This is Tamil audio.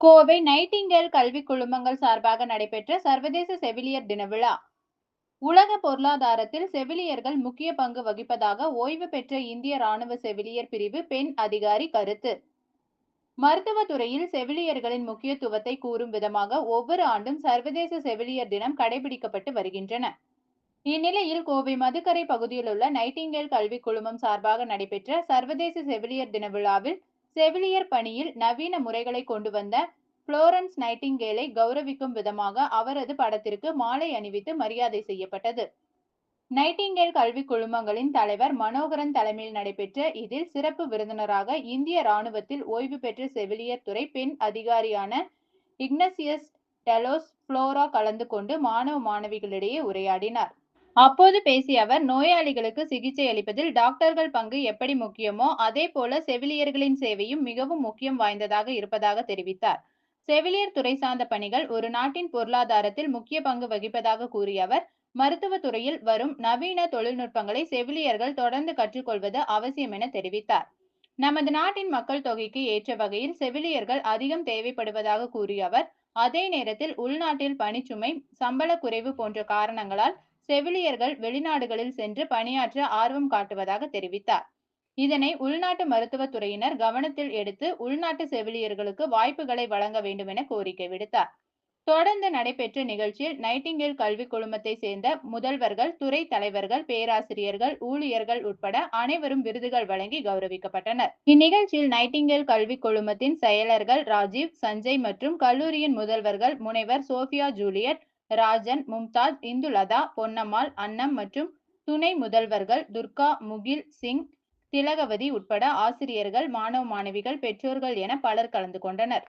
கோவை நைட்டிங்கேல் கல்விக் குழுமங்கள் சார்பாக நடைபெற்ற சர்வதேச செவிலியர் தின விழா. உலக பொருளாதாரத்தில் செவிலியர்கள் முக்கிய பங்கு வகிப்பதாக ஓய்வு பெற்ற இந்திய ராணுவ செவிலியர் பிரிவு பெண் அதிகாரி கருத்து. மருத்துவத் துறையில் செவிலியர்களின் முக்கியத்துவத்தை கூறும் விதமாக ஒவ்வொரு ஆண்டும் சர்வதேச செவிலியர் தினம் கடைபிடிக்கப்பட்டு வருகின்றன. இந்நிலையில் கோவை மதுக்கரை பகுதியிலுள்ள நைட்டிங்கேல் கல்விக் குழுமம் சார்பாக நடைபெற்ற சர்வதேச செவிலியர் தின விழாவில் செவிலியர் பணியில் நவீன முறைகளை கொண்டு வந்த புளோரன்ஸ் நைட்டிங்கேலை கௌரவிக்கும் விதமாக அவரது படத்திற்கு மாலை அணிவித்து மரியாதை செய்யப்பட்டது. நைட்டிங்கேல் கல்விக் குழுமங்களின் தலைவர் மனோகரன் தலைமையில் நடைபெற்ற இதில் சிறப்பு விருந்தினராக இந்திய ராணுவத்தில் ஓய்வு பெற்ற செவிலியர் துறை பெண் அதிகாரியான இக்னசியஸ் டெலோஸ் புளோரா கலந்து கொண்டு மாணவ மாணவிகளிடையே உரையாடினார். அப்போது பேசிய அவர், நோயாளிகளுக்கு சிகிச்சை அளிப்பதில் டாக்டர்கள் பங்கு எப்படி முக்கியமோ அதேபோல செவிலியர்களின் சேவையும் மிகவும் முக்கியம் வாய்ந்ததாக இருப்பதாக தெரிவித்தார். செவிலியர் துறை சார்ந்த பணிகள் ஒரு நாட்டின் பொருளாதாரத்தில் முக்கிய பங்கு வகிப்பதாக கூறிய அவர், மருத்துவத் துறையில் வரும் நவீன தொழில்நுட்பங்களை செவிலியர்கள் தொடர்ந்து கற்றுக்கொள்வது அவசியம் என தெரிவித்தார். நமது நாட்டின் மக்கள் தொகைக்கு ஏற்ற வகையில் செவிலியர்கள் அதிகம் தேவைப்படுவதாக கூறிய அவர், அதே நேரத்தில் உள்நாட்டில் பணிச்சுமை, சம்பள குறைவு போன்ற காரணங்களால் செவிலியர்கள் வெளிநாடுகளில் சென்று பணியாற்ற ஆர்வம் காட்டுவதாக தெரிவித்தார். இதனை உள்நாட்டு மருத்துவத் துறையினர் கவனத்தில் எடுத்து உள்நாட்டு செவிலியர்களுக்கு வாய்ப்புகளை வழங்க வேண்டும் என கோரிக்கை விடுத்தார். தொடர்ந்து நடைபெற்ற நிகழ்ச்சியில் நைட்டிங்கேல் கல்விக் குழுமத்தை சேர்ந்த முதல்வர்கள், துறை தலைவர்கள், பேராசிரியர்கள், ஊழியர்கள் உட்பட அனைவரும் விருதுகள் வழங்கி கௌரவிக்கப்பட்டனர். இந்நிகழ்ச்சியில் நைட்டிங்கேல் கல்விக் குழுமத்தின் செயலர்கள் ராஜீவ், சஞ்சய் மற்றும் கல்லூரியின் முதல்வர்கள் முனைவர் சோபியா ஜூலியட், ராஜன், மும்தாஜ், இந்துலதா, பொன்னம்மாள், அன்னம் மற்றும் துணை முதல்வர்கள் துர்கா, முகில், சிங், திலகவதி உட்பட ஆசிரியர்கள், மாணவ மாணவிகள், பெற்றோர்கள் என பலர் கலந்து கொண்டனர்.